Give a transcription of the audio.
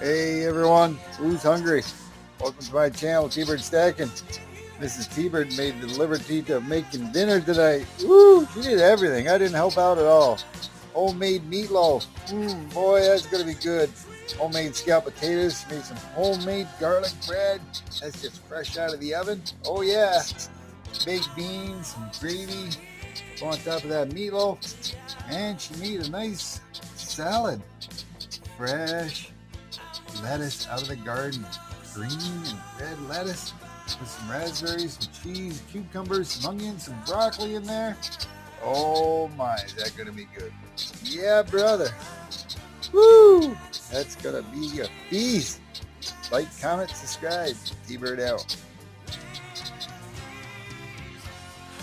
Hey everyone, who's hungry? Welcome to my channel, T-Bird Stacking. Mrs. T-Bird made the liberty of making dinner tonight. Woo! She did everything. I didn't help out at all. Homemade meatloaf. Boy, that's gonna be good. Homemade scalloped potatoes. She made some homemade garlic bread. That's just fresh out of the oven. Oh yeah. Baked beans, some gravy. Go on top of that meatloaf. And she made a nice salad. Fresh lettuce out of the garden, green and red lettuce with some raspberries, some cheese, cucumbers, some onions, some broccoli in there. Oh my, is that gonna be good? Yeah, brother. Woo! That's gonna be a feast. Like, comment, subscribe. T-Bird out.